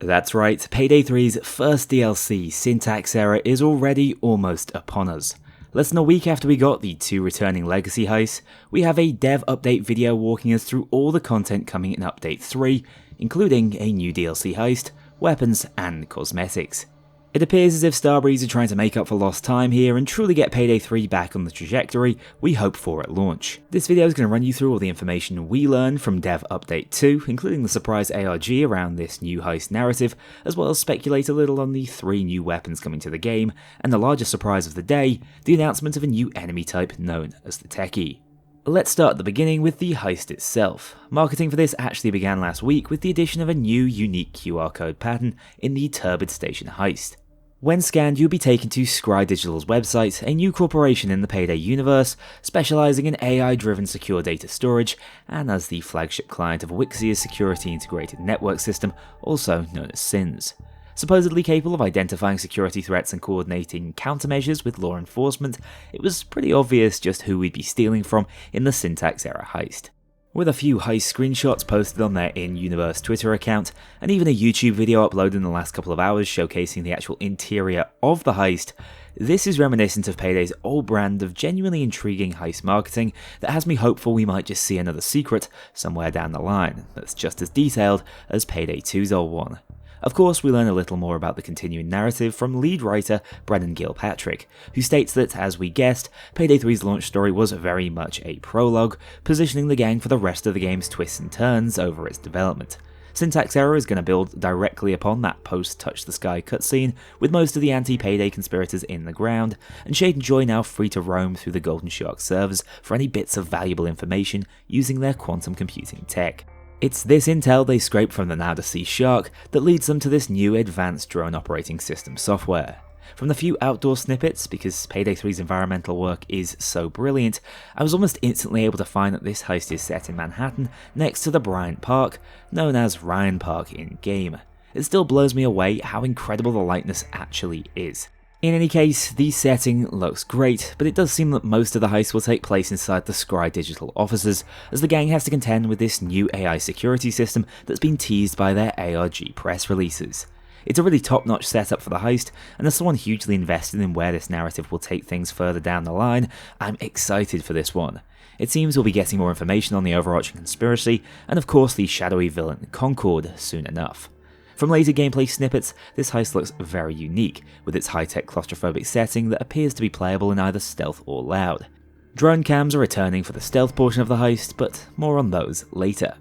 That's right, Payday 3's first DLC, Synext Error, is already almost upon us. Less than a week after we got the two returning legacy heists, we have a dev update video walking us through all the content coming in Update 3, including a new DLC heist, weapons, and cosmetics. It appears as if Starbreeze are trying to make up for lost time here and truly get Payday 3 back on the trajectory we hope for at launch. This video is going to run you through all the information we learned from Dev Update 2, including the surprise ARG around this new heist narrative, as well as speculate a little on the 3 new weapons coming to the game, and the largest surprise of the day, the announcement of a new enemy type known as the Techi. Let's start at the beginning with the heist itself. Marketing for this actually began last week with the addition of a new unique QR code pattern in the Turbid Station heist. When scanned, you'll be taken to Scry Digital's website, a new corporation in the Payday universe, specializing in AI-driven secure data storage, and as the flagship client of Wixia's security integrated network system, also known as SYNS. Supposedly capable of identifying security threats and coordinating countermeasures with law enforcement, it was pretty obvious just who we'd be stealing from in the Synext Error heist. With a few heist screenshots posted on their in-universe Twitter account, and even a YouTube video uploaded in the last couple of hours showcasing the actual interior of the heist, this is reminiscent of Payday's old brand of genuinely intriguing heist marketing that has me hopeful we might just see another secret somewhere down the line that's just as detailed as Payday 2's old one. Of course, we learn a little more about the continuing narrative from lead writer Brennan Gilpatrick, who states that, as we guessed, Payday 3's launch story was very much a prologue, positioning the gang for the rest of the game's twists and turns over its development. Synext Error is going to build directly upon that post-Touch the Sky cutscene, with most of the anti-Payday conspirators in the ground, and Shade and Joy now free to roam through the Golden Shark servers for any bits of valuable information using their quantum computing tech. It's this intel they scrape from the now-deceased Shark that leads them to this new advanced drone operating system software. From the few outdoor snippets, because Payday 3's environmental work is so brilliant, I was almost instantly able to find that this heist is set in Manhattan next to the Bryant Park, known as Ryan Park in-game. It still blows me away how incredible the likeness actually is. In any case, the setting looks great, but it does seem that most of the heist will take place inside the Scry Digital offices, as the gang has to contend with this new AI security system that's been teased by their ARG press releases. It's a really top-notch setup for the heist, and as someone hugely invested in where this narrative will take things further down the line, I'm excited for this one. It seems we'll be getting more information on the overarching conspiracy, and of course the shadowy villain Concord soon enough. From later gameplay snippets, this heist looks very unique, with its high-tech claustrophobic setting that appears to be playable in either stealth or loud. Drone cams are returning for the stealth portion of the heist, but more on those later.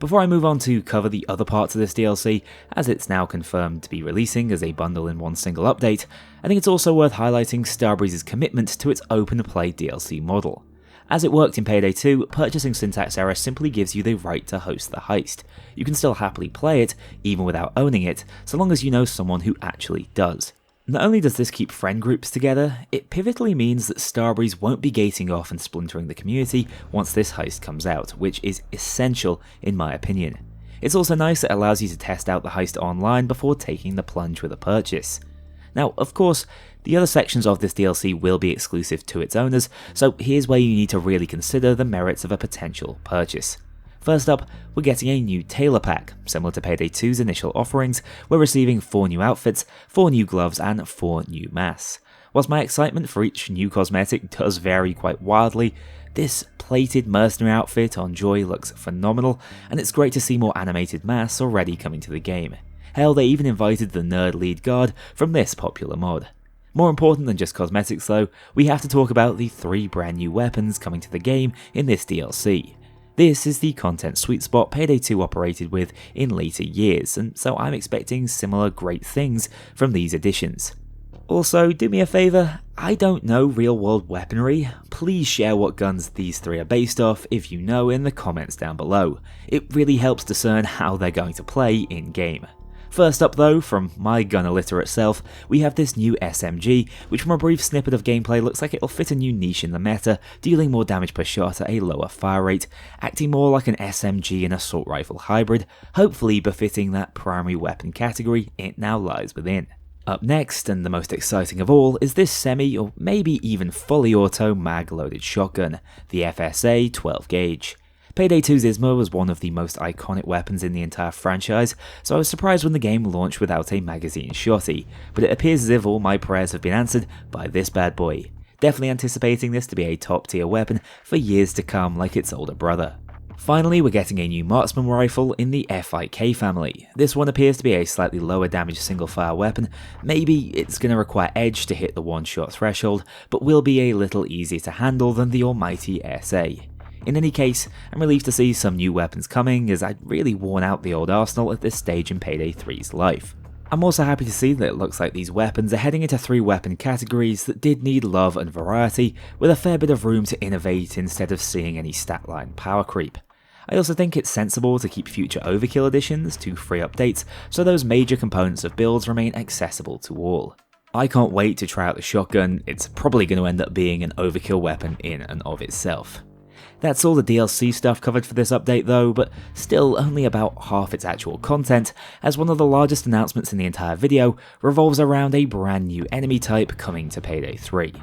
Before I move on to cover the other parts of this DLC, as it's now confirmed to be releasing as a bundle in one single update, I think it's also worth highlighting Starbreeze's commitment to its open play DLC model. As it worked in Payday 2, purchasing Synext Error simply gives you the right to host the heist. You can still happily play it, even without owning it, so long as you know someone who actually does. Not only does this keep friend groups together, it pivotally means that Starbreeze won't be gating off and splintering the community once this heist comes out, which is essential in my opinion. It's also nice that it allows you to test out the heist online before taking the plunge with a purchase. Now, of course, the other sections of this DLC will be exclusive to its owners, so here's where you need to really consider the merits of a potential purchase. First up, we're getting a new tailor pack. Similar to Payday 2's initial offerings, we're receiving 4 new outfits, 4 new gloves, and 4 new masks. Whilst my excitement for each new cosmetic does vary quite wildly, this plated mercenary outfit on Joy looks phenomenal, and it's great to see more animated masks already coming to the game. Hell, they even invited the nerd lead guard from this popular mod. More important than just cosmetics though, we have to talk about the 3 brand new weapons coming to the game in this DLC. This is the content sweet spot Payday 2 operated with in later years, and so I'm expecting similar great things from these additions. Also, do me a favour, I don't know real world weaponry. Please share what guns these 3 are based off if you know in the comments down below. It really helps discern how they're going to play in game. First up though, from my gun illiterate self, we have this new SMG, which from a brief snippet of gameplay looks like it'll fit a new niche in the meta, dealing more damage per shot at a lower fire rate, acting more like an SMG and assault rifle hybrid, hopefully befitting that primary weapon category it now lies within. Up next, and the most exciting of all, is this semi or maybe even fully auto mag loaded shotgun, the FSA 12 gauge. Payday 2's Isma was one of the most iconic weapons in the entire franchise, so I was surprised when the game launched without a magazine shotty, but it appears as if all my prayers have been answered by this bad boy. Definitely anticipating this to be a top tier weapon for years to come like its older brother. Finally, we're getting a new marksman rifle in the FIK family. This one appears to be a slightly lower damage single fire weapon. Maybe it's going to require edge to hit the one shot threshold, but will be a little easier to handle than the almighty SA. In any case, I'm relieved to see some new weapons coming, as I'd really worn out the old arsenal at this stage in Payday 3's life. I'm also happy to see that it looks like these weapons are heading into 3 weapon categories that did need love and variety, with a fair bit of room to innovate instead of seeing any stat line power creep. I also think it's sensible to keep future overkill additions to free updates so those major components of builds remain accessible to all. I can't wait to try out the shotgun. It's probably going to end up being an overkill weapon in and of itself. That's all the DLC stuff covered for this update though, but still only about half its actual content, as one of the largest announcements in the entire video revolves around a brand new enemy type coming to Payday 3.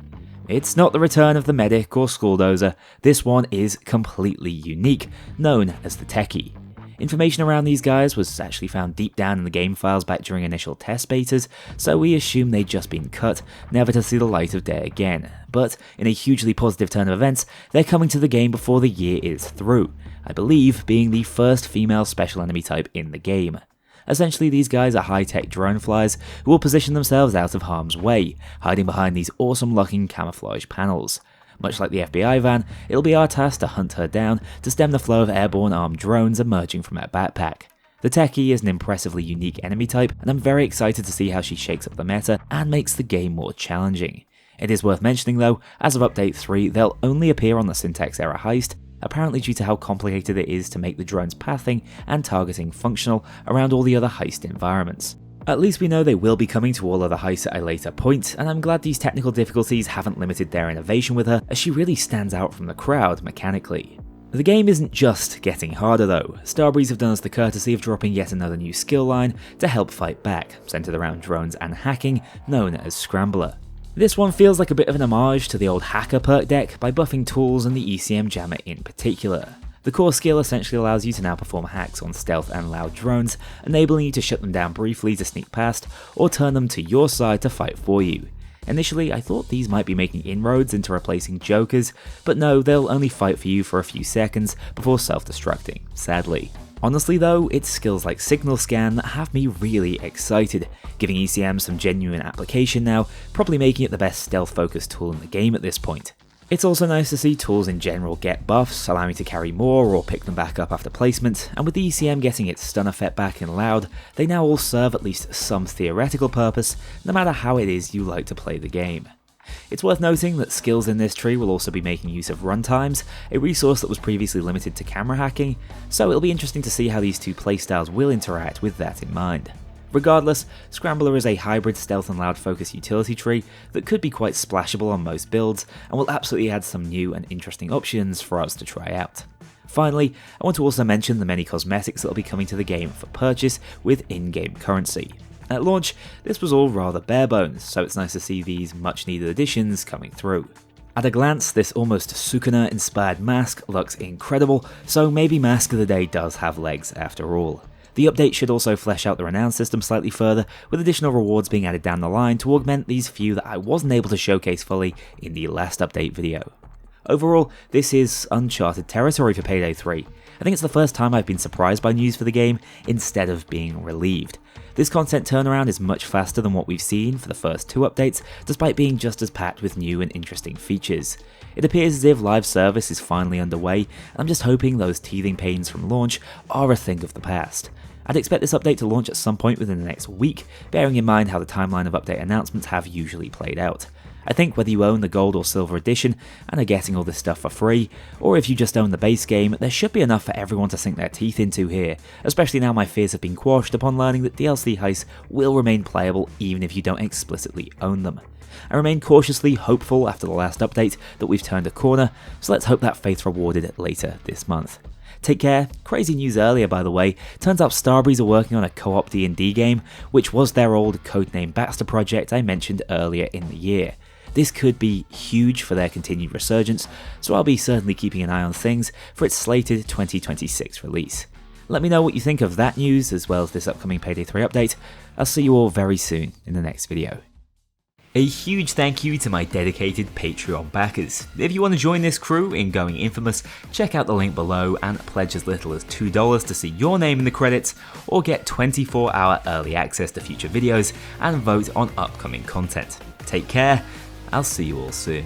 It's not the return of the medic or schooldozer, this one is completely unique, known as the Techi. Information around these guys was actually found deep down in the game files back during initial test betas, so we assume they'd just been cut, never to see the light of day again. But in a hugely positive turn of events, they're coming to the game before the year is through, I believe being the first female special enemy type in the game. Essentially, these guys are high-tech drone flyers who will position themselves out of harm's way, hiding behind these awesome-looking camouflage panels. Much like the FBI van, it'll be our task to hunt her down to stem the flow of airborne armed drones emerging from her backpack. The Techi is an impressively unique enemy type, and I'm very excited to see how she shakes up the meta and makes the game more challenging. It is worth mentioning though, as of Update 3, they'll only appear on the Synext Error Heist, apparently due to how complicated it is to make the drone's pathing and targeting functional around all the other Heist environments. At least we know they will be coming to all other heists at a later point, and I'm glad these technical difficulties haven't limited their innovation with her, as she really stands out from the crowd mechanically. The game isn't just getting harder though. Starbreeze have done us the courtesy of dropping yet another new skill line to help fight back, centered around drones and hacking, known as Scrambler. This one feels like a bit of an homage to the old hacker perk deck by buffing tools and the ECM jammer in particular. The core skill essentially allows you to now perform hacks on stealth and loud drones, enabling you to shut them down briefly to sneak past, or turn them to your side to fight for you. Initially, I thought these might be making inroads into replacing jokers, but no, they'll only fight for you for a few seconds before self-destructing, sadly. Honestly though, it's skills like Signal Scan that have me really excited, giving ECM some genuine application now, probably making it the best stealth-focused tool in the game at this point. It's also nice to see tools in general get buffs, allowing me to carry more or pick them back up after placement, and with the ECM getting its stun effect back in loud, they now all serve at least some theoretical purpose, no matter how it is you like to play the game. It's worth noting that skills in this tree will also be making use of runtimes, a resource that was previously limited to camera hacking, so it'll be interesting to see how these two playstyles will interact with that in mind. Regardless, Scrambler is a hybrid stealth and loud focus utility tree that could be quite splashable on most builds, and will absolutely add some new and interesting options for us to try out. Finally, I want to also mention the many cosmetics that will be coming to the game for purchase with in-game currency. At launch, this was all rather bare bones, so it's nice to see these much needed additions coming through. At a glance, this almost Sukuna inspired mask looks incredible, so maybe Mask of the Day does have legs after all. The update should also flesh out the renown system slightly further, with additional rewards being added down the line to augment these few that I wasn't able to showcase fully in the last update video. Overall, this is uncharted territory for Payday 3. I think it's the first time I've been surprised by news for the game instead of being relieved. This content turnaround is much faster than what we've seen for the first 2 updates, despite being just as packed with new and interesting features. It appears as if live service is finally underway, and I'm just hoping those teething pains from launch are a thing of the past. I'd expect this update to launch at some point within the next week, bearing in mind how the timeline of update announcements have usually played out. I think whether you own the gold or silver edition and are getting all this stuff for free, or if you just own the base game, there should be enough for everyone to sink their teeth into here, especially now my fears have been quashed upon learning that DLC heists will remain playable even if you don't explicitly own them. I remain cautiously hopeful after the last update that we've turned a corner, so let's hope that faith's rewarded later this month. Take care. Crazy news earlier by the way, turns out Starbreeze are working on a co-op D&D game, which was their old codename Baxter project I mentioned earlier in the year. This could be huge for their continued resurgence, so I'll be certainly keeping an eye on things for its slated 2026 release. Let me know what you think of that news as well as this upcoming Payday 3 update. I'll see you all very soon in the next video. A huge thank you to my dedicated Patreon backers. If you want to join this crew in going infamous, check out the link below and pledge as little as $2 to see your name in the credits, or get 24-hour early access to future videos and vote on upcoming content. Take care, I'll see you all soon.